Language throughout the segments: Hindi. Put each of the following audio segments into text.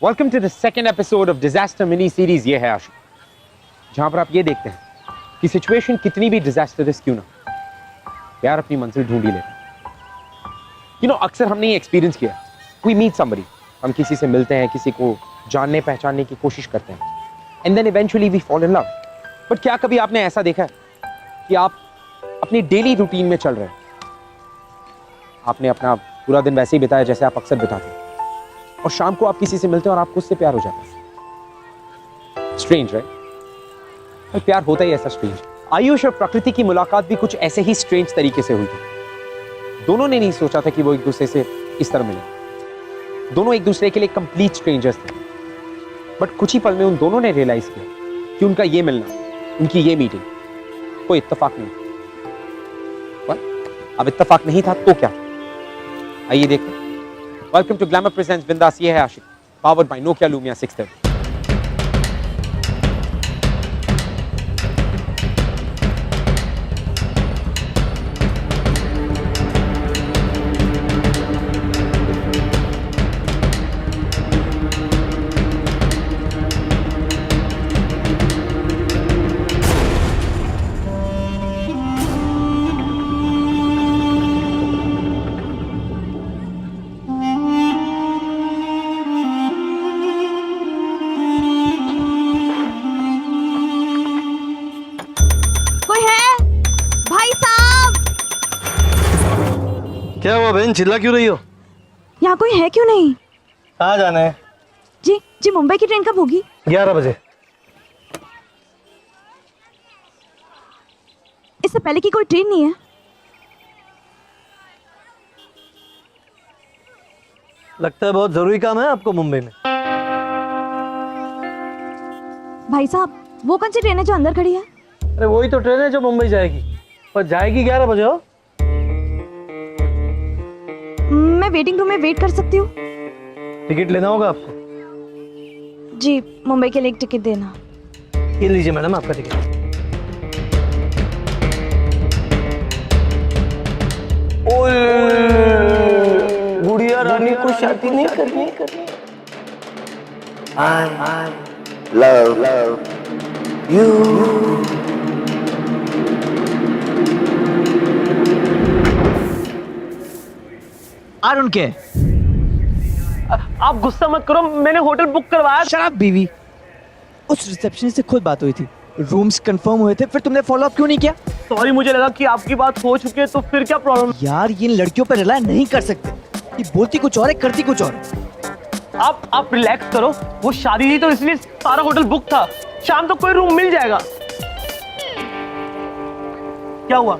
Welcome to the second episode of disaster mini series ये है आशिक, जहां पर आप ये देखते हैं कि सिचुएशन कितनी भी डिजास्टरस क्यों ना, प्यार अपनी मंजिल ढूंढ ही लेता। अक्सर हमने ये एक्सपीरियंस किया, वी मीट समबडी, हम किसी से मिलते हैं, किसी को जानने पहचानने की कोशिश करते हैं, and then eventually we fall in love. But क्या कभी आपने ऐसा देखा है कि आप अपनी डेली रूटीन में चल रहे हैं, आपने अपना पूरा दिन वैसे ही बिताया जैसे आप अक्सर बिताते हैं, और शाम को आप किसी से मिलते हैं और आपको उससे प्यार हो जाता है। Strange, right? प्यार होता ही ऐसा स्ट्रेंज। आयुष और प्रकृति की मुलाकात भी कुछ ऐसे ही स्ट्रेंज तरीके से हुई थी। दोनों ने नहीं सोचा था कि वो एक दूसरे से इस तरह मिले। दोनों एक दूसरे के लिए कंप्लीट स्ट्रेंजर्स थे, बट कुछ ही पल में उन दोनों ने रियलाइज किया कि उनका ये मिलना, उनकी ये मीटिंग कोई इत्तेफाक नहीं। अब इत्तेफाक नहीं था तो क्या? आइए देखते हैं। वेलकम टू ग्लैमर प्रेजेंट्स बिंदास ये है आशिक, पावर्ड बाय नोकिया लूमिया 630। क्या हुआ बहन, चिल्ला क्यों रही हो? यहाँ कोई है क्यों नहीं? कहाँ जाना है? जी मुंबई की ट्रेन कब होगी? 11 बजे। इससे पहले की कोई ट्रेन नहीं है? लगता है बहुत जरूरी काम है आपको मुंबई में। भाई साहब, वो कौन सी ट्रेन है जो अंदर खड़ी है? अरे वही तो ट्रेन है जो मुंबई जाएगी, पर जाएगी 11 बजे हो। मैं वेटिंग रूम में वेट कर सकती हूँ? टिकट लेना होगा आपको। जी, मुंबई के लिए एक टिकट देना। ये लीजिए मैडम आपका टिकट। गुड़िया रानी को शादी नहीं करनी। I love you. I don't care. आप गुस्सा मत करो, मैंने होटल बुक करवाया। शराब बीवी, उस रिसेप्शनिस्ट से खुद बात हुई थी, रूम्स कंफर्म हुए थे, फिर तुमने फॉलो अप क्यों नहीं किया? सॉरी, मुझे लगा कि आपकी बात हो चुकी है, तो फिर क्या प्रॉब्लम? यार ये लड़कियों पर रिलाय नहीं कर सकते, ये बोलती कुछ और है करती कुछ और। आप रिलैक्स करो, वो शादी थी तो इसलिए सारा होटल बुक था, शाम तक कोई रूम मिल जाएगा। क्या हुआ?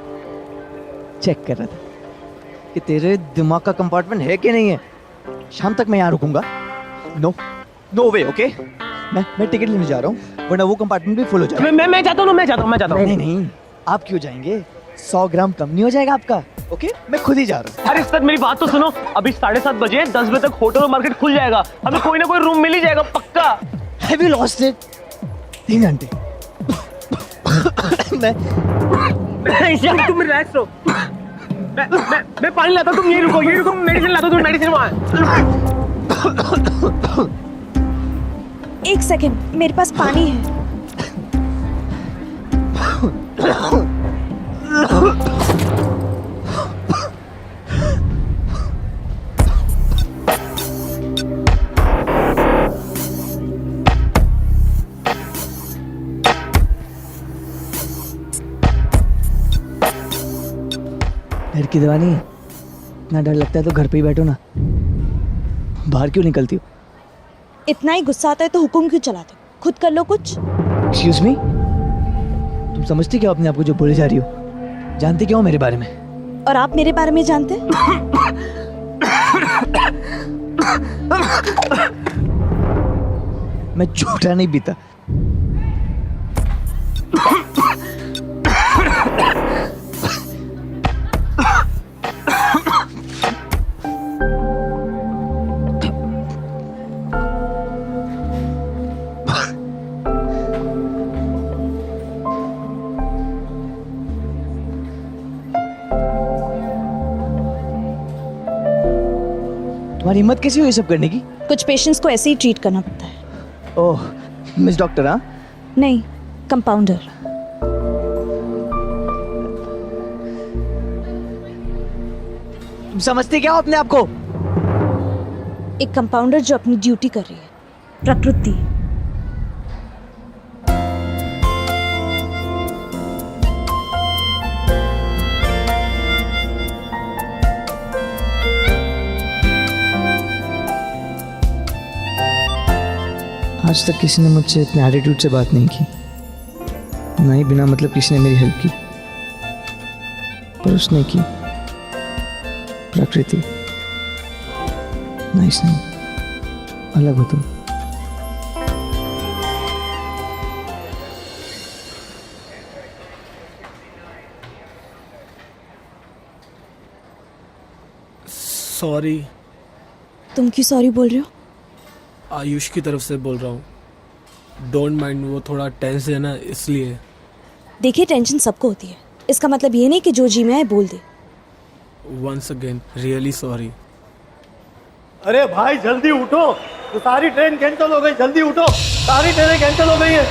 चेक कर रहा था कि तेरे दिमाग का कंपार्टमेंट है कि नहीं है। शाम तक मैं यहाँ रुकूंगा? नो वे, ओके? मैं टिकट लेने जा रहा हूँ, वरना वो कंपार्टमेंट भी फुल हो जाएगा। मैं चाहता हूँ। नहीं, आप क्यों जाएंगे? 100 ग्राम कम नहीं हो जाएगा आपका, ओके? मैं खुद ही जा रहा हूँ। अरे सर, मेरी बात तो सुनो, अभी 7:30 बजे, 10 बजे तक होटल और मार्केट खुल जाएगा, हमें कोई ना कोई रूम मिल ही जाएगा पक्का। Have you lost it? 3 घंटे। तुम रिलैक्स रहो, मैं पानी लाता हूँ, तुम यही रुको, मेडिसिन लाता हूँ, तुम मेडिसिन वहाँ। एक सेकंड, मेरे पास पानी है। डर की दवा नहीं है, इतना डर लगता है तो घर पे ही बैठो ना, बाहर क्यों निकलती हो? इतना ही गुस्सा आता है तो हुक्म क्यों चलाते हो? खुद कर लो कुछ। एक्सक्यूज मी, तुम समझती क्या अपने आप को जो बोले जा रही हो? जानती क्या हो मेरे बारे में? और आप मेरे बारे में जानते हैं? मैं झूठा नहीं पीता। तुम्हारी हिम्मत कैसी हुई सब करने की? कुछ पेशेंट्स को ऐसे ही ट्रीट करना पड़ता है। ओह, मिस डॉक्टर। हाँ, नहीं, कंपाउंडर। तुम समझते क्या हो अपने आप को? एक कंपाउंडर जो अपनी ड्यूटी कर रही है। प्रकृति। आज तक किसी ने मुझसे इतने एटीट्यूड से बात नहीं की, ना ही बिना मतलब किसी ने मेरी हेल्प की, पर उसने की। प्रकृति। नाइस नहीं, अलग हो तुम। सॉरी। तुम क्यों सॉरी बोल रहे हो? आयुष की तरफ से बोल रहा हूँ। डोंट माइंड, वो थोड़ा टेंस है ना, इसलिए। देखिए, टेंशन सबको होती है, इसका मतलब ये नहीं कि जो जी में आए बोल दे। Once again really sorry. अरे भाई जल्दी उठो, तो सारी ट्रेन कैंसिल हो गई, जल्दी उठो, सारी ट्रेनें कैंसिल हो गई है।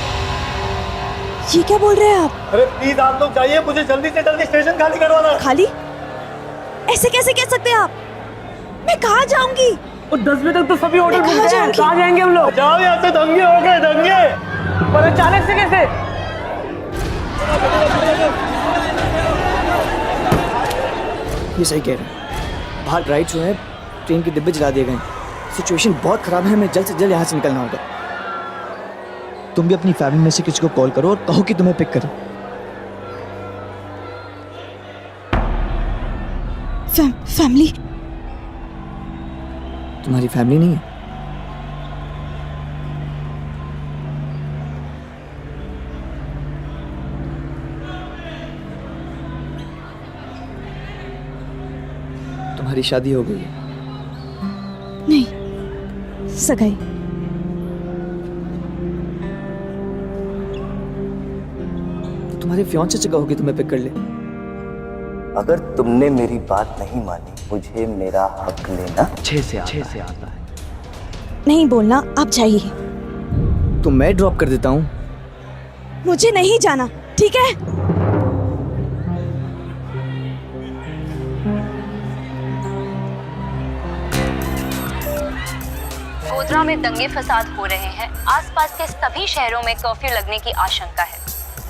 ये क्या बोल रहे हैं आप? अरे प्लीज आप लोग जाइए, मुझे जल्दी से जल्दी स्टेशन खाली करवाना है। खाली? ऐसे कैसे कह सकते हैं आप? मैं कहाँ जाऊंगी? और 10 बजे तक तो सभी होटल मैं बुक कहाँ हैं, जाऊंगी? कहाँ जाएंगे हम लोग? जाओ यहाँ से, दंगे हो गए दंगे। पर अचानक से कैसे? ये सही कह रहे हैं, बाहर राइड्स हुए हैं, ट्रेन के डिब्बे जला दिए गए हैं। सिचुएशन बहुत खराब है, हमें जल्द से जल्द यहाँ से निकलना होगा। तुम भी अपनी फैमिली में से किसी को कॉल करो और कहो कि तुम्हें पिक करे। फैमिली? तुम्हारी फैमिली नहीं है? तुम्हारी शादी हो गई है? नहीं, सगाई। तुम्हारे फियांसे से कहो कि तुम्हें पिक कर ले। अगर तुमने मेरी बात नहीं मानी, मुझे मेरा हक लेना 6 से आता है। नहीं बोलना, आप जाइए। तो मैं ड्रॉप कर देता हूँ। मुझे नहीं जाना, ठीक है? गोधरा में दंगे फसाद हो रहे हैं। आसपास के सभी शहरों में कर्फ्यू लगने की आशंका है।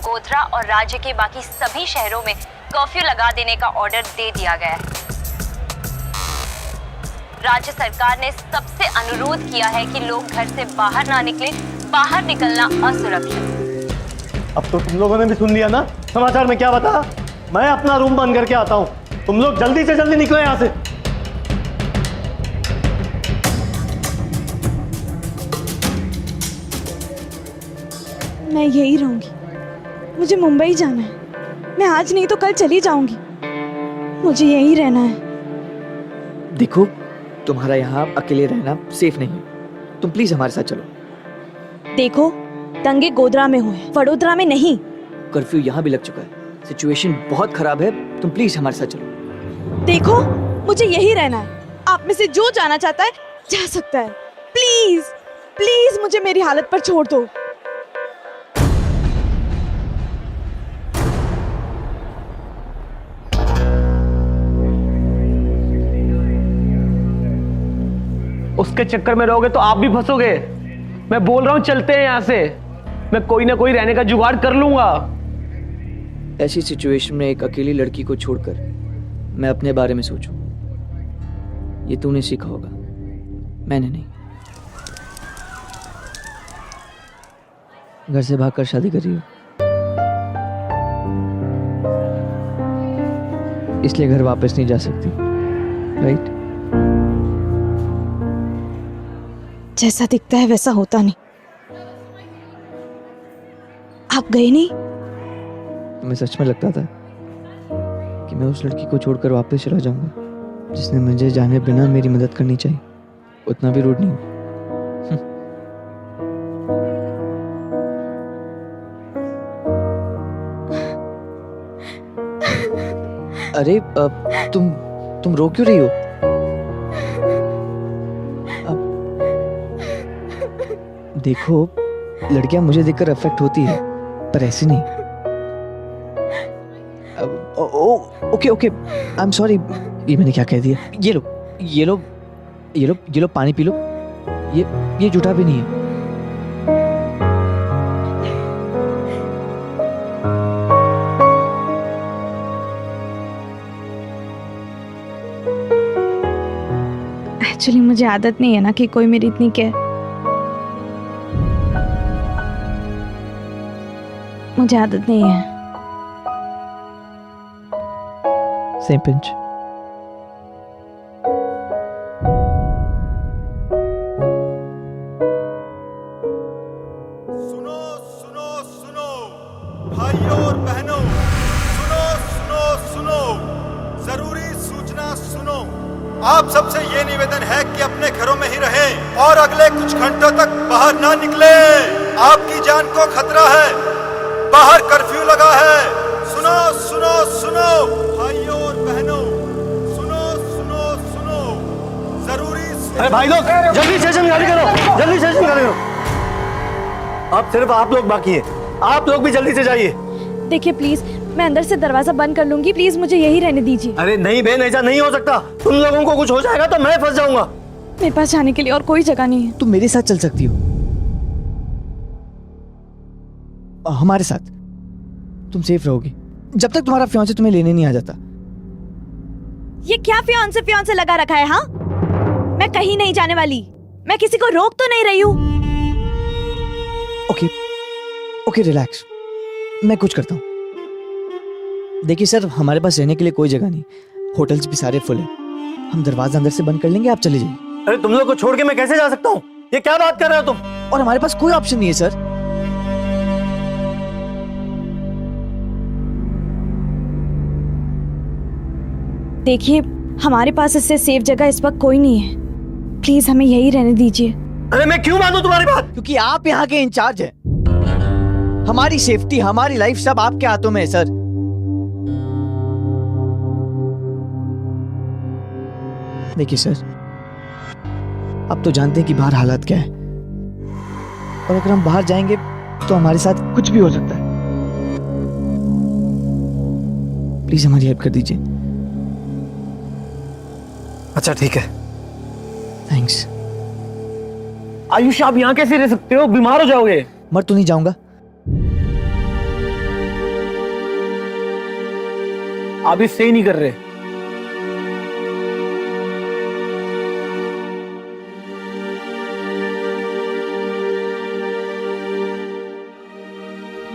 गोधरा और राज्य के बाकी सभी शहरों में कर्फ्यू लगा देने का ऑर्डर दे दिया गया है। राज्य सरकार ने सबसे अनुरोध किया है कि लोग घर से बाहर ना निकलें, बाहर निकलना असुरक्षित। अब तो तुम लोगों ने भी सुन लिया ना, समाचार में क्या बता। मैं अपना रूम बंद करके आता हूँ, तुम लोग जल्दी से जल्दी निकलो यहाँ से। मैं यही रहूंगी, मुझे मुंबई जाना है। मैं आज नहीं तो कल चली जाऊंगी, मुझे यही रहना है। देखो, तुम्हारा यहाँ अकेले रहना सेफ नहीं है, तुम प्लीज हमारे साथ चलो। देखो, दंगे गोधरा में हुए, वडोदरा में नहीं। कर्फ्यू यहाँ भी लग चुका है, सिचुएशन बहुत खराब है, तुम प्लीज हमारे साथ चलो। देखो, मुझे यही रहना है। आप में से जो जाना चाहता है जा सकता है। प्लीज प्लीज मुझे मेरी हालत पर छोड़ दो। उसके चक्कर में रहोगे तो आप भी फंसोगे। मैं बोल रहा हूँ चलते हैं यहाँ से, मैं कोई ना कोई रहने का जुगाड़ कर लूंगा। ऐसी सिचुएशन में एक अकेली लड़की को छोड़कर मैं अपने बारे में सोचूं, ये तूने सीखा होगा, मैंने नहीं। घर से भागकर शादी कर रही हो, इसलिए घर वापस नहीं जा सकती, राइट? जैसा दिखता है वैसा होता नहीं। आप गए नहीं? तुम्हें सच में लगता था कि मैं उस लड़की को छोड़कर वापस चला जाऊंगा जिसने मुझे जाने बिना मेरी मदद करनी चाहिए? उतना भी रूड नहीं हूं। अरे तुम रो क्यों रही हो? देखो, लड़कियां मुझे देखकर अफेक्ट होती है, पर ऐसे नहीं। Okay okay, I am sorry. ये मैंने क्या कह दिया? ये लो ये लो ये लो ये लो, पानी पी लो। ये झूठा भी नहीं है। एक्चुअली मुझे आदत नहीं है ना कि कोई मेरी इतनी केयर। मुझे आदत नहीं है। Same pinch. सुनो सुनो सुनो भाइयों और बहनों, सुनो सुनो सुनो, जरूरी सूचना सुनो। आप सबसे ये निवेदन है कि अपने घरों में ही रहें और अगले कुछ घंटों तक बाहर ना निकले। आपकी जान को खतरा है, बाहर कर्फ्यू लगा है। सुनो सुनो सुनो भाइयों और बहनों, सुनो सुनो सुनो, जरूरी। अरे भाई लोग, जल्दी स्टेशन खाली करो, जल्दी स्टेशन खाली करो। अब सिर्फ आप लोग बाकी हैं, आप लोग भी जल्दी से जाइए। देखिए प्लीज, मैं अंदर से दरवाजा बंद कर लूंगी, प्लीज मुझे यही रहने दीजिए। अरे नहीं बहन, ऐसा नहीं हो सकता। तुम लोगों को कुछ हो जाएगा तो मैं फंस जाऊंगा। मेरे पास जाने के लिए और कोई जगह नहीं है। तुम मेरे साथ चल सकती हो, हमारे साथ। तुम सेफ रहोगी जब तक तुम्हारा फियांसे तुम्हें लेने नहीं आ जाता। ये क्या फियांसे लगा रखा है? हाँ, मैं कहीं नहीं जाने वाली। मैं किसी को रोक तो नहीं रही हूँ। ओके ओके, रिलैक्स, मैं कुछ करता हूँ। देखिए सर, हमारे पास रहने के लिए कोई जगह नहीं, होटल्स भी सारे फुल हैं। हम दरवाजा अंदर से बंद कर लेंगे, आप चले जाइए। अरे तुम लोग को छोड़ के मैं कैसे जा सकता हूँ? ये क्या बात कर रहे हो तुम? और हमारे पास कोई ऑप्शन नहीं है सर। देखिए, हमारे पास इससे सेफ जगह इस वक्त कोई नहीं है। प्लीज हमें यही रहने दीजिए। अरे मैं क्यों मानूं तुम्हारी बात? क्योंकि आप यहाँ के इंचार्ज हैं। हमारी सेफ्टी, हमारी लाइफ सब आपके हाथों में है सर। देखिए सर, आप तो जानते हैं कि बाहर हालात क्या है, और अगर हम बाहर जाएंगे तो हमारे साथ कुछ भी हो सकता है। प्लीज हमारी हेल्प कर दीजिए। अच्छा ठीक है। थैंक्स। आयुष, आप यहाँ कैसे रह सकते हो? बीमार हो जाओगे। मर तो नहीं जाऊंगा। आप इससे ही नहीं कर रहे।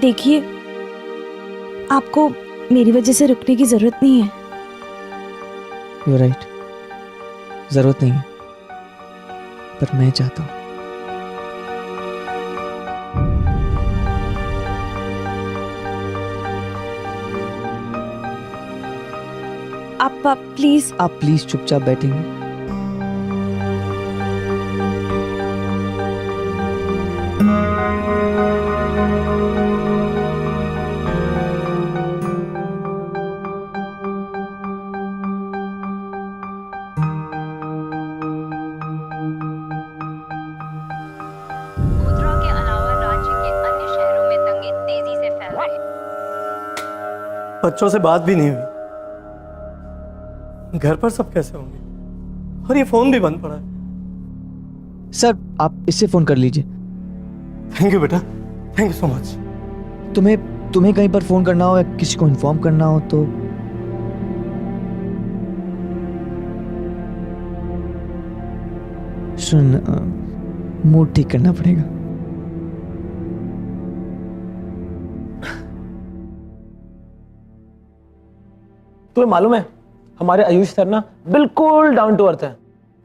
देखिए, आपको मेरी वजह से रुकने की जरूरत नहीं है। You're right, जरूरत नहीं है, पर मैं चाहता हूं। आप प्लीज। आप प्लीज चुपचाप बैठेंगे? गोधरा के अलावा राज्य के अन्य शहरों में दंगे तेजी से फैल रहे हैं। बच्चों से बात भी नहीं हुई, घर पर सब कैसे होंगे? और ये फोन भी बंद पड़ा है। सर, आप इससे फोन कर लीजिए। थैंक यू बेटा, थैंक यू सो मच। तुम्हें कहीं पर फोन करना हो या किसी को इन्फॉर्म करना हो तो सुन, मूड ठीक करना पड़ेगा। तुम्हें मालूम है, हमारे आयुष सर ना बिल्कुल डाउन टू अर्थ है।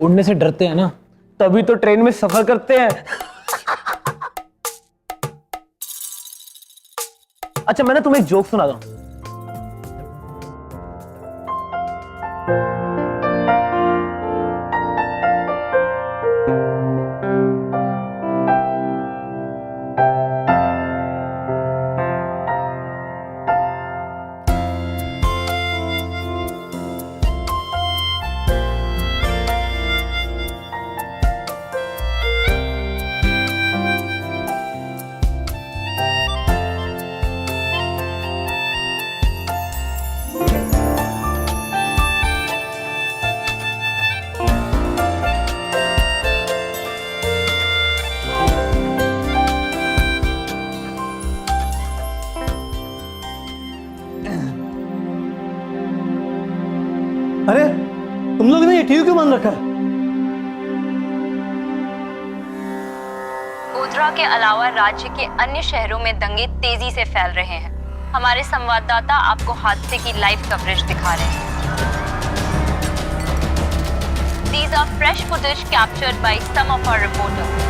उड़ने से डरते हैं ना, तभी तो ट्रेन में सफर करते हैं। अच्छा, मैंने तुम्हें एक जोक सुना था। टीवी क्यों बंद रखा है? गोधरा के अलावा राज्य के अन्य शहरों में दंगे तेजी से फैल रहे हैं। हमारे संवाददाता आपको हादसे की लाइव कवरेज दिखा रहे हैं। These are fresh footage captured by some of our reporters.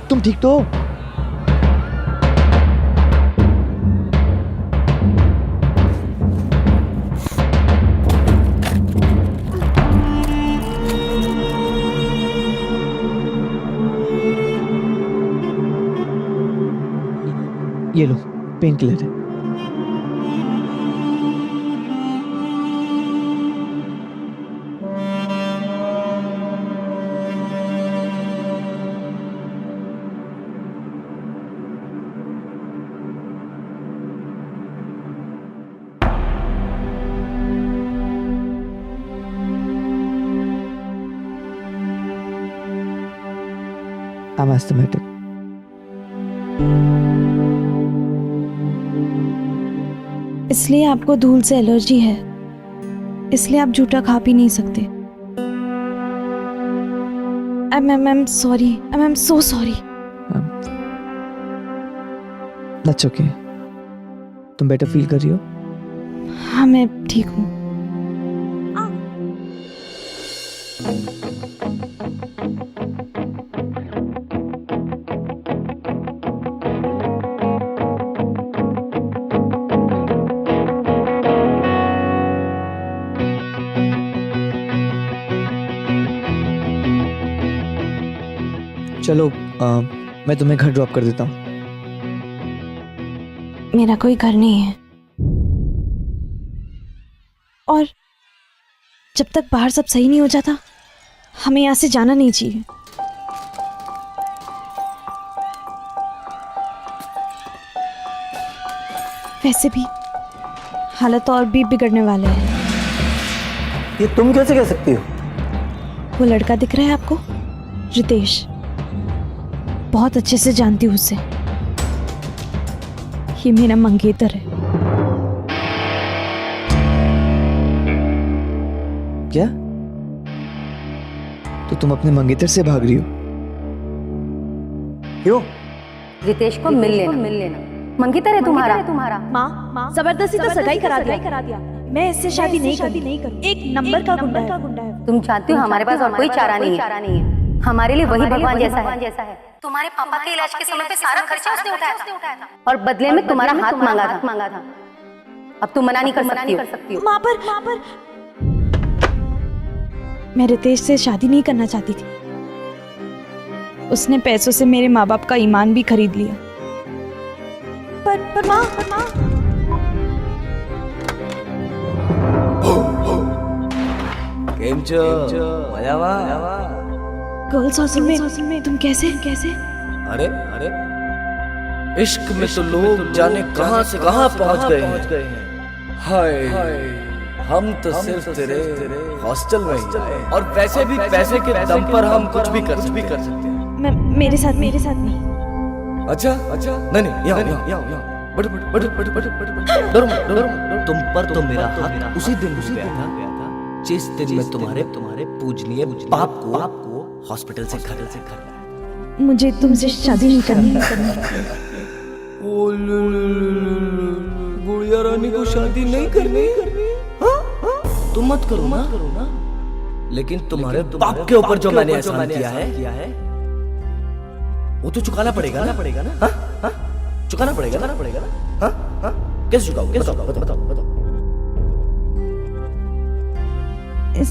तुम ठीक तो हो? ये लो, पेन किलर है। I'm asthmatic. इसलिए आपको धूल से एलर्जी है, इसलिए आप झूठा खा पी नहीं सकते। I'm sorry. I'm so sorry. That's okay. तुम बेटर फील कर रही हो? हाँ, मैं ठीक हूँ। चलो मैं तुम्हें घर ड्रॉप कर देता हूँ। मेरा कोई घर नहीं है, और जब तक बाहर सब सही नहीं हो जाता, हमें यहाँ से जाना नहीं चाहिए। वैसे भी हालत और भी बिगड़ने वाले हैं। ये तुम कैसे कह सकती हो? वो लड़का दिख रहा है आपको, रितेश, बहुत अच्छे से जानती हूँ उसे। ये मेरा मंगेतर है। क्या? तो तुम अपने मंगेतर से भाग रही हो? क्यों? रितेश को मिल लेना। मंगेतर है तुम्हारा। माँ, जबरदस्ती तो सगाई करा दिया। मैं इससे शादी नहीं करूँ। एक नंबर का गुंडा है। तुम जानती हो हमारे पास और कोई चारा नहीं है। हमारे लिए वही भगवान जैसा है। तुम्हारे पापा के इलाज के समय पे सारा खर्चा उसने उठाया था और बदले में तुम्हारा हाथ मांगा था। अब तुम मना नहीं कर सकती हो। माँ पर मैं रितेश से शादी नहीं करना चाहती थी। उसने पैसों से मेरे माँ बाप का ईमान भी खरीद लिया। पर माँ गर्ल्स हॉस्टल में तुम कैसे? अरे इश्क में तो लोग जाने कहां से कहां पहुंच गए हैं। हाय हम तो सिर्फ तेरे हॉस्टल में ही हैं। और वैसे भी पैसे के दम पर हम कुछ भी कर सकते हैं। मेरे साथ नहीं। अच्छा नहीं यहाँ बट डरो मत। तुम पर तो मेरा हाथ उसी दिन गया था जिस दिन मैं तुम्हारे पूजनीय बाप को हॉस्पिटल से घर मुझे तुमसे शादी नहीं करनी। गुड़िया रानी को शादी नहीं करनी? तुम मत करो ना। लेकिन तुम्हारे बाप के ऊपर जो मैंने एहसान किया है वो तो चुकाना पड़ेगा ना। चुकाना पड़ेगा ना। कैसे चुकाओगे? बताओ।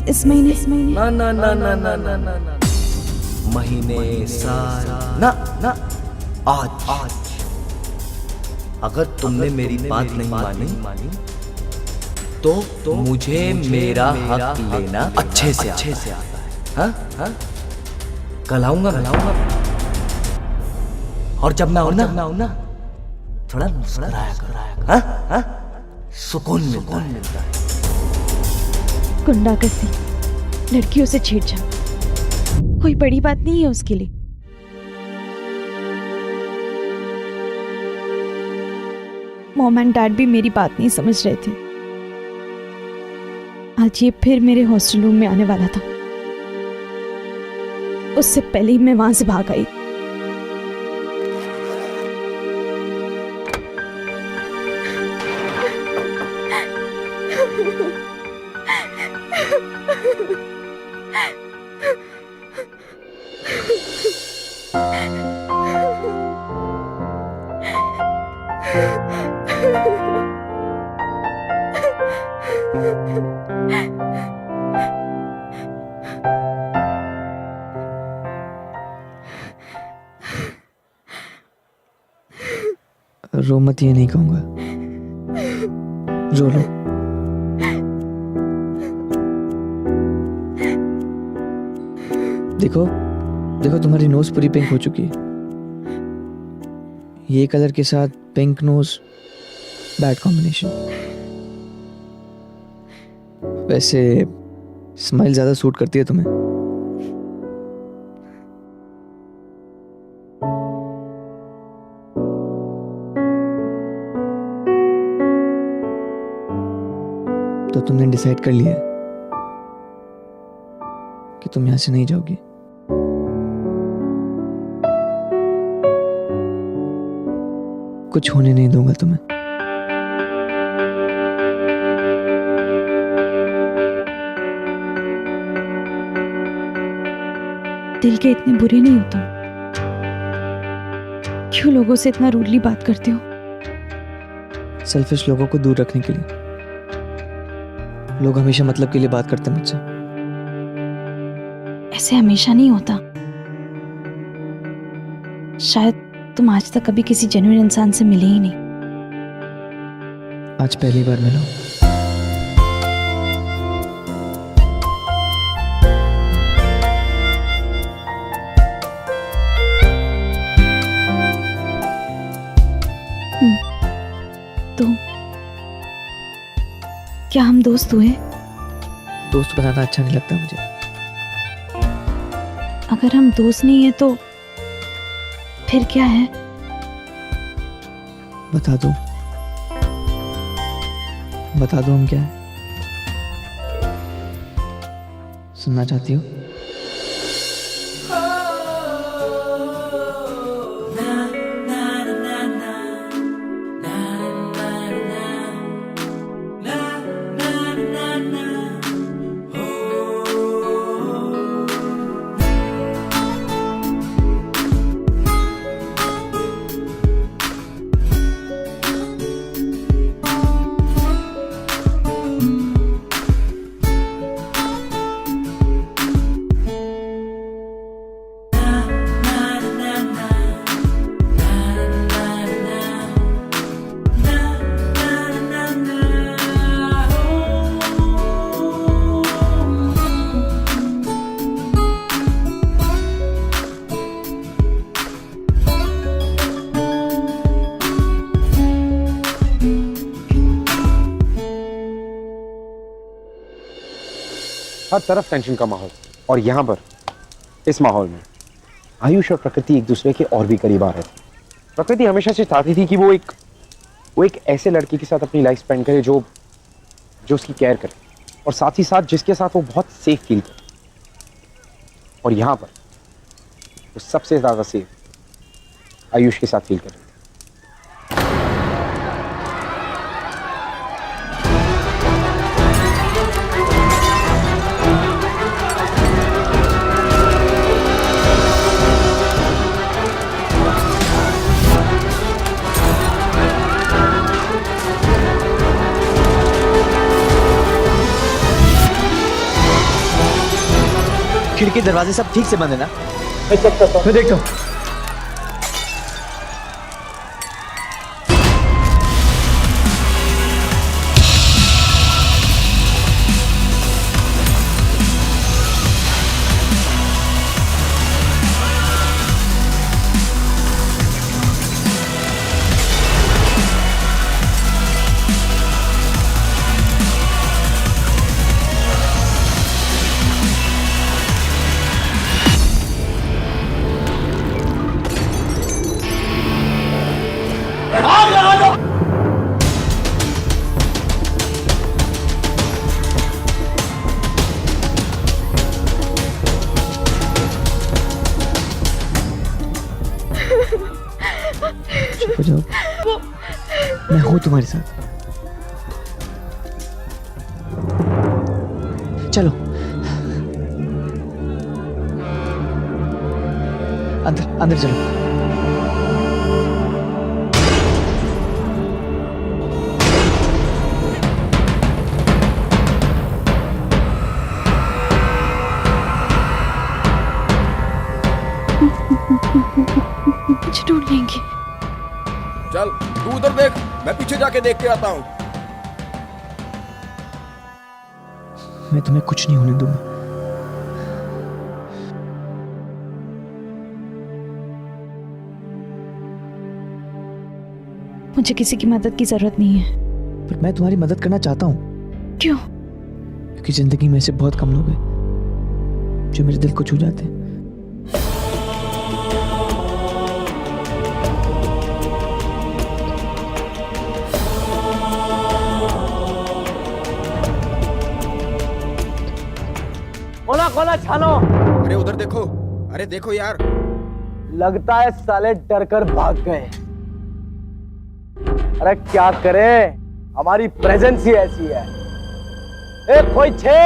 इस महीने ना महीने साल ना आज अगर तुमने मेरी बात नहीं मानी तो मुझे मेरा हक लेना अच्छे से आता है। हाँ? कल आऊंगा और जब मैं आऊं ना थोड़ा मुस्कुराया करो। सुकून मिलता है। गुंडागर्दी लड़कियों से छेड़छाड़ कोई बड़ी बात नहीं है उसके लिए। मॉम एंड डैड भी मेरी बात नहीं समझ रहे थे। आज ये फिर मेरे हॉस्टल रूम में आने वाला था। उससे पहले ही मैं वहां से भाग आई। रो मत, ये नहीं कहूंगा। रो लो। देखो देखो, तुम्हारी नोज पूरी पिंक हो चुकी है। ये कलर के साथ पिंक नोज बैड कॉम्बिनेशन। वैसे स्माइल ज्यादा सूट करती है तुम्हें। तो तुमने डिसाइड कर लिया है कि तुम यहां से नहीं जाओगी। कुछ होने नहीं दूंगा तुम्हें। दिल के इतने बुरे नहीं होता। क्यों लोगों से इतना रूडली बात करते हो? सेल्फिश लोगों को दूर रखने के लिए। लोग हमेशा मतलब के लिए बात करते हैं मुझसे। ऐसे हमेशा नहीं होता। शायद तुम आज तक कभी किसी जेन्युइन इंसान से मिले ही नहीं। आज पहली बार मिला हूं। तो क्या हम दोस्त हुए? दोस्त बनाना अच्छा नहीं लगता मुझे। अगर हम दोस्त नहीं है तो फिर क्या है? बता दो हम क्या है? सुनना चाहती हो? हर तरफ टेंशन का माहौल, और यहाँ पर इस माहौल में आयुष और प्रकृति एक दूसरे के और भी करीब आ रहे थे। प्रकृति हमेशा से चाहती थी कि वो एक ऐसे लड़के के साथ अपनी लाइफ स्पेंड करे जो उसकी केयर करे, और साथ ही साथ जिसके साथ वो बहुत सेफ फील करे। और यहाँ पर वो सबसे ज्यादा सेफ आयुष के साथ फील करे। खिड़की दरवाजे सब ठीक से बंद है ना? मैं देखता हूँ। आग लगा दो। चुप हो जाओ, मैं हूं तुम्हारे साथ। चलो अंदर अंदर चलो। मुझे ढूंढ लेंगे। चल तू उधर देख, मैं पीछे जाके देख के आता हूँ। मैं तुम्हें कुछ नहीं होने दूंगा। मुझे किसी की मदद की जरूरत नहीं है। पर मैं तुम्हारी मदद करना चाहता हूँ, क्यों? क्योंकि जिंदगी में ऐसे बहुत कम लोग हैं जो मेरे दिल को छू जाते हैं। खोला खोला छानो। अरे उधर देखो, अरे देखो यार। लगता है साले डर कर भाग गए। अरे क्या करे, हमारी प्रेजेंस ही ऐसी है। ए कोई छे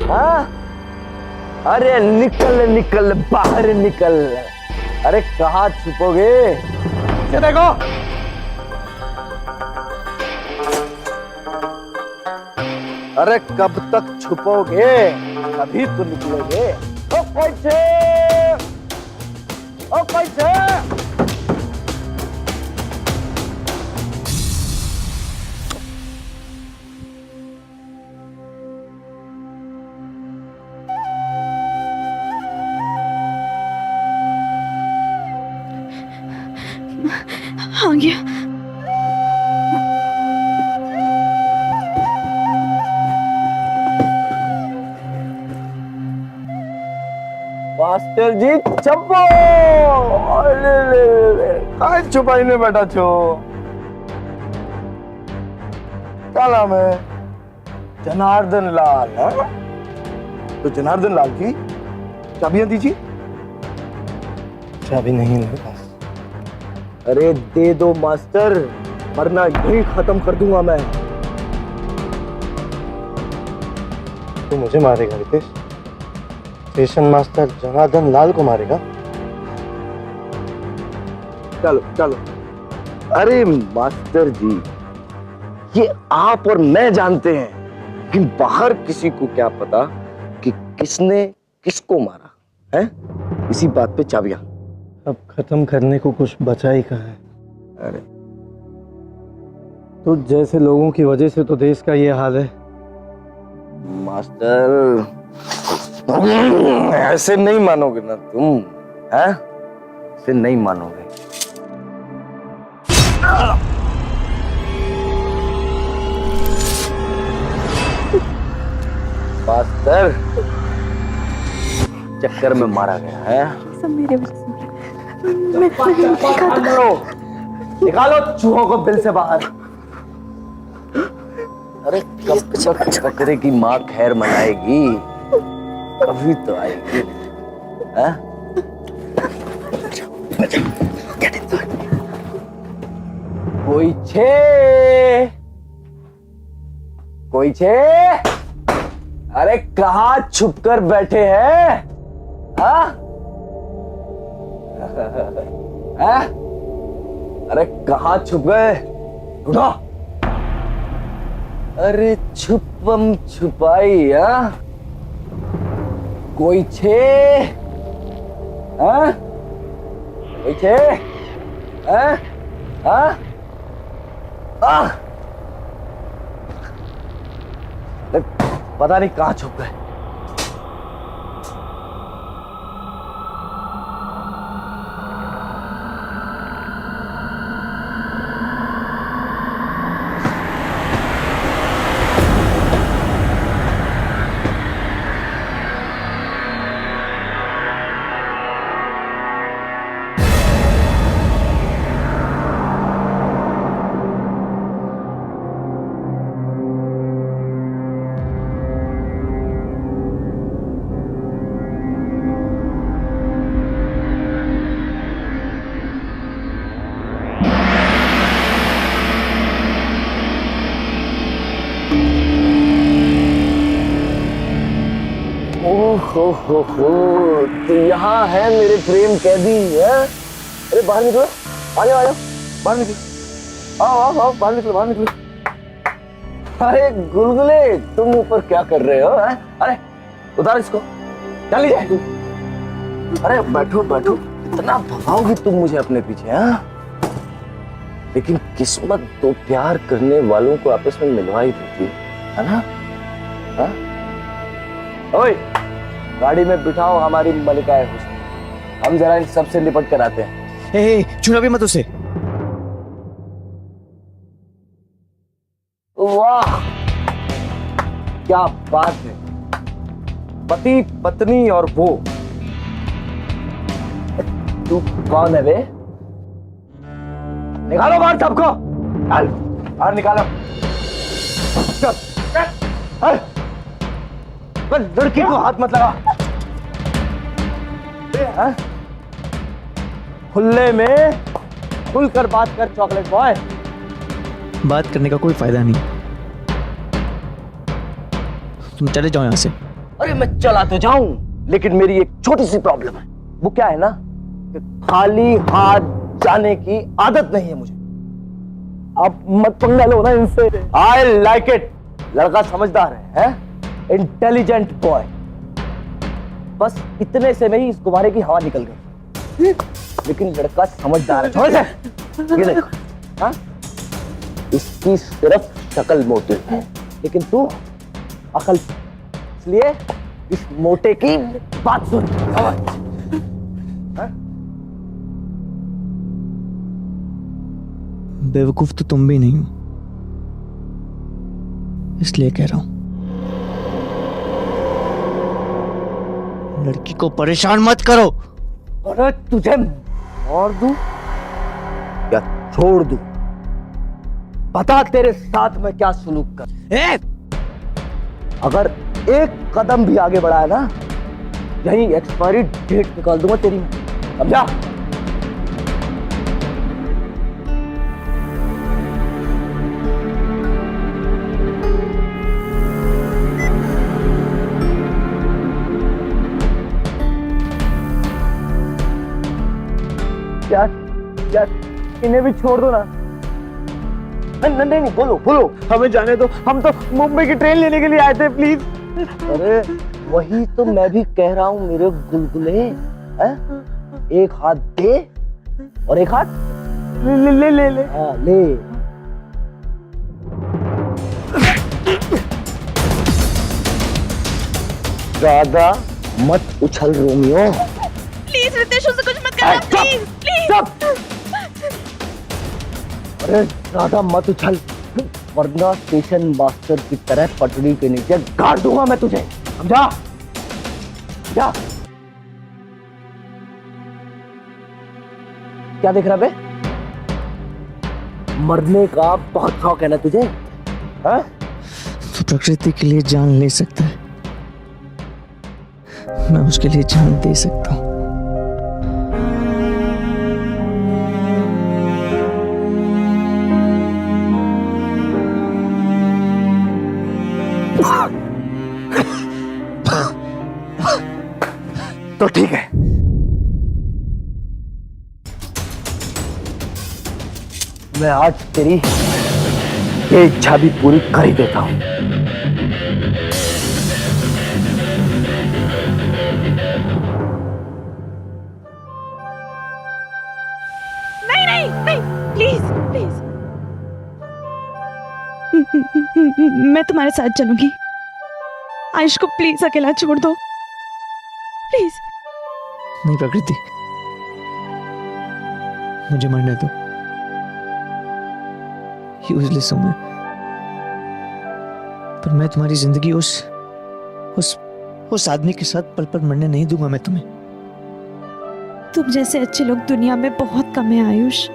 हाँ? अरे निकल निकल बाहर निकल। अरे कहाँ छुपोगे? ये देखो। अरे कब तक छुपोगे? अभी तो निकलोगे। ओ पैसे, ओ पैसे। आ गया। मास्टर जी चप्पो। कहाँ छुपाई ने बैठा छो? क्या नाम है? जनार्दन लाल है? तो जनार्दन लाल की चाबियां दीजिए। चाबी नहीं है मेरे पास। अरे दे दो मास्टर, वरना यही खत्म कर दूंगा मैं। तू मुझे मारेगा रितेश? स्टेशन मास्टर जनार्दन लाल को मारेगा? चलो चलो। अरे मास्टर जी, ये आप और मैं जानते हैं, लेकिन बाहर किसी को क्या पता कि किसने किसको मारा है। इसी बात पे चाबियां। अब खत्म करने को कुछ बचा ही कहाँ है। अरे तो जैसे लोगों की वजह से तो देश का ये हाल है। मास्टर, ऐसे नहीं मानोगे ना तुम, हैं? ऐसे नहीं मानोगे। मास्टर चक्कर में मारा गया है। सब मेरे वजह से। निकालो चूहों को बिल से बाहर। अरे कब तक बकरे की माँ खैर मनाएगी? कभी तो आएगी। हैं? कोई छे? अरे कहाँ छुप कर बैठे हैं? हाँ? हैं? अरे कहाँ छुप गए? उठो। अरे छुपम छुपाई। हाँ? कोई छे? हाँ? कोई छे? हाँ? हाँ? हाँ? पता नहीं कहाँ छुप गए। हो तो यहाँ है मेरे प्रेम कैदी है। अरे बाहर निकलो, आ जाओ आ जाओ, बाहर निकलो, आओ आओ आओ, बाहर निकलो बाहर निकलो। अरे गुलगुले तुम ऊपर क्या कर रहे हो है? अरे उतार इसको, चल लीजिए। अरे बैठो बैठो, इतना भगाओगी तुम मुझे अपने पीछे हाँ? लेकिन किस्मत तो प्यार करने वालों को आपस में मिलवा ही देती है ना? हाँ? ओए गाड़ी में बिठाओ हमारी मलिकाए हुस्न, हम जरा इन सबसे निपट कर आते हैं। ए, छूना भी मत उसे। वाह क्या बात है, पति पत्नी और वो। तू कौन है बे? निकालो बाहर सबको, चल बाहर निकालो। चल चल, बस लड़की को हाथ मत लगा। हाँ? खुले में खुलकर बात कर चॉकलेट बॉय। बात करने का कोई फायदा नहीं, तुम चले जाओ यहाँ से। अरे मैं चला तो जाऊं, लेकिन मेरी एक छोटी सी प्रॉब्लम है। वो क्या है ना कि खाली हाथ जाने की आदत नहीं है मुझे। आप मत पंगा लो ना इनसे। I like it. लड़का समझदार है? Intelligent boy. बस इतने से में ही इस गुब्बारे की हवा निकल गई। लेकिन लड़का समझदार है। समझ ये देखो, हाँ? इसकी सिर्फ शक्ल मोटी है, लेकिन तू अकल, इसलिए इस मोटे की बात सुन। बेवकूफ तो तुम भी नहीं हो, इसलिए कह रहा हूं लड़की को परेशान मत करो। अरे तुझे मार दूं या छोड़ दूं? बता तेरे साथ मैं क्या सुलूक कर। अगर एक कदम भी आगे बढ़ाया ना, यही एक्सपायरी डेट निकाल दूंगा तेरी, समझा? यार इन्हें भी छोड़ दो ना। नहीं नहीं नहीं, बोलो बोलो, हमें जाने दो, हम तो मुंबई की ट्रेन लेने के लिए आए थे, प्लीज। अरे वही तो मैं भी कह रहा हूँ मेरे गुलगुले, एक हाथ दे और एक हाथ ले ले ले ले, ले। हाँ ले। ज्यादा मत उछल रोमियो। प्लीज रितेश उसे कुछ मत करना, प्लीज प्लीज। अरे ज्यादा मत उछल, वरना स्टेशन मास्टर की तरह पटड़ी के नीचे गाड़ दूंगा मैं तुझे, समझा? क्या क्या देख रहा बे? मरने का बहुत शौक है ना तुझे? हाँ? तो प्रकृति के लिए जान ले सकता है, मैं उसके लिए जान दे सकता हूँ। तो ठीक है, मैं आज तेरी ये इच्छा भी पूरी कर ही देता हूं। नहीं नहीं नहीं, प्लीज प्लीज, मैं तुम्हारे साथ चलूंगी। आयुष को प्लीज अकेला छोड़ दो, प्लीज। नहीं प्रकृति, मुझे मरने दो। यूजलेस हूं मैं, पर मैं तुम्हारी जिंदगी उस आदमी के साथ पल पल मरने नहीं दूंगा मैं तुम्हें। तुम जैसे अच्छे लोग दुनिया में बहुत कम है आयुष।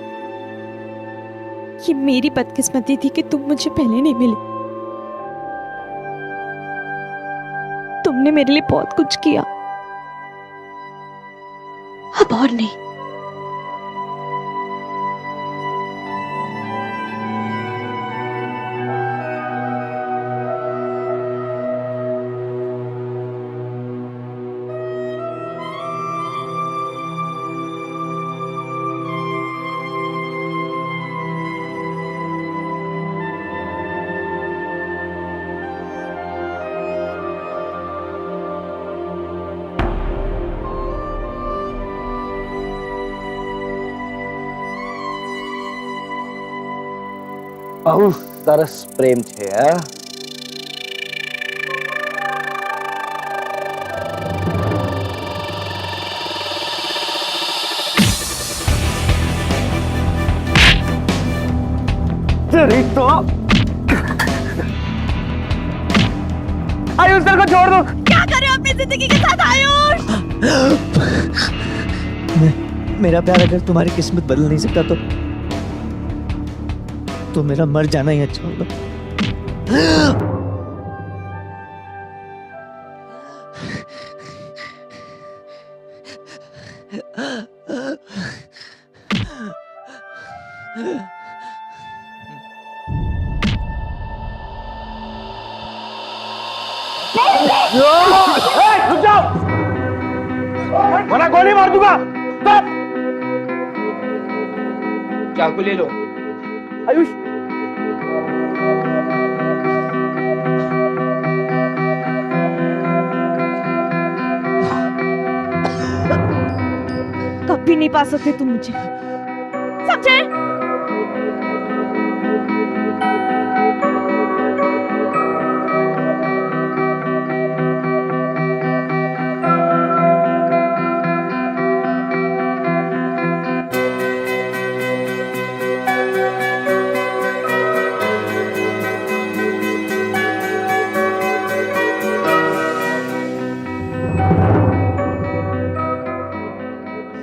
ये मेरी बदकिस्मती थी कि तुम मुझे पहले नहीं मिले। तुमने मेरे लिए बहुत कुछ किया, अब और नहीं। बहु सरस प्रेम छे हा? तेरी तो आयुष सर को छोड़ दो। क्या कर रहे हो अपनी जिंदगी के साथ आयुष? मेरा प्यार अगर तुम्हारी किस्मत बदल नहीं सकता तो मेरा मर जाना ही अच्छा होगा। रुक जाओ, वरना गोली मार दूंगा। स्टॉप। चाकू ले लो। आयुष, कभी नहीं पा सकते तुम मुझे, समझे?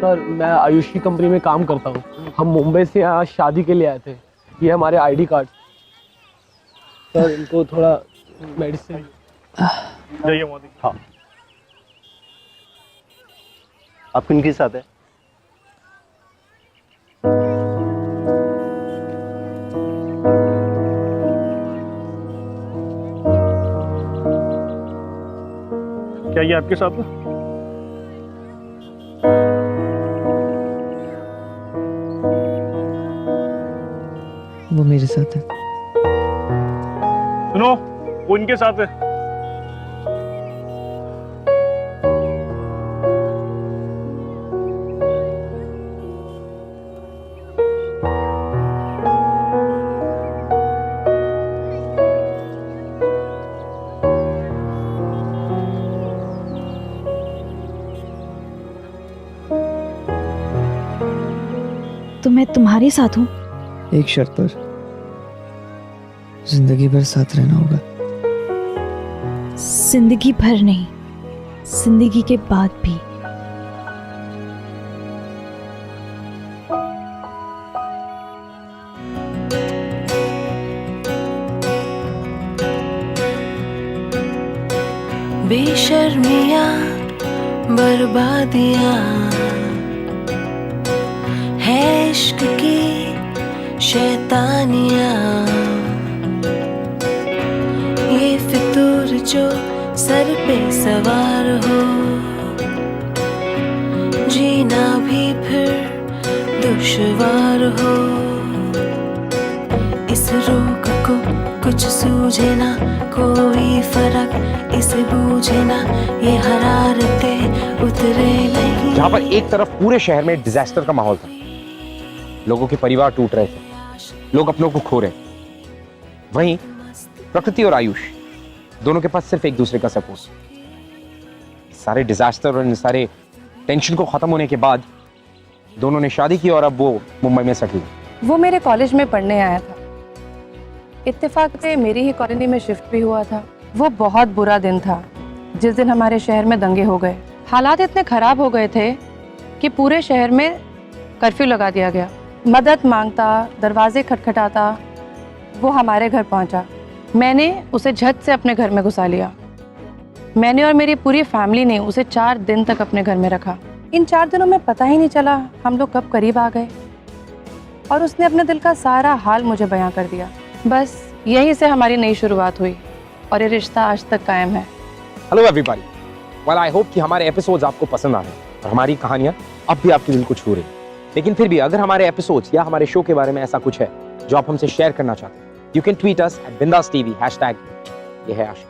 सर मैं आयुष की कंपनी में काम करता हूँ। हम मुंबई से यहाँ शादी के लिए आए थे। ये हमारे आईडी कार्ड। सर इनको थोड़ा मेडिसिन। हाँ। आप किनके साथ है? क्या ये आपके साथ है? वो मेरे साथ है। सुनो, वो इनके साथ है। तो मैं तुम्हारे साथ हूँ, एक शर्त पर, जिंदगी भर साथ रहना होगा। जिंदगी भर नहीं, जिंदगी के बाद भी। बेशर्मियाँ बर्बादियाँ है इश्क की शैतानियाँ, ये फितूर जो सर पे सवार हो, जीना भी फिर दुश्वार हो। इस रोग को कुछ सूझे ना, कोई फर्क इसे बूझे ना, ये हरारतें उतरे नहीं। जहाँ पर एक तरफ पूरे शहर में डिजास्टर का माहौल था, लोगों के परिवार टूट रहे थे, लोग अपनों को खो रहे, वहीं प्रकृति और आयुष दोनों के पास सिर्फ एक दूसरे का सपोर्ट। सारे डिजास्टर और इन सारे टेंशन को खत्म होने के बाद दोनों ने शादी की और अब वो मुंबई में सेटल। वो मेरे कॉलेज में पढ़ने आया था, इत्तेफाक से मेरी ही कॉलोनी में शिफ्ट भी हुआ था। वो बहुत बुरा दिन था जिस दिन हमारे शहर में दंगे हो गए। हालात इतने खराब हो गए थे कि पूरे शहर में कर्फ्यू लगा दिया गया। मदद मांगता, दरवाजे खटखटाता, वो हमारे घर पहुंचा। मैंने उसे झट से अपने घर में घुसा लिया। मैंने और मेरी पूरी फैमिली ने उसे 4 दिन तक अपने घर में रखा। इन 4 दिनों में पता ही नहीं चला हम लोग कब करीब आ गए और उसने अपने दिल का सारा हाल मुझे बयां कर दिया। बस यहीं से हमारी नई शुरुआत हुई और ये रिश्ता आज तक कायम है। Hello everybody, well I hope कि हमारे एपिसोड्स आपको पसंद आ रहे हैं और हमारी कहानियां अब भी आपके दिल को छू रही हैं। लेकिन फिर भी अगर हमारे एपिसोड्स या हमारे शो के बारे में ऐसा कुछ है जो आप हमसे शेयर करना चाहते हैं, you can tweet us @BindasTV #ये है आशिक।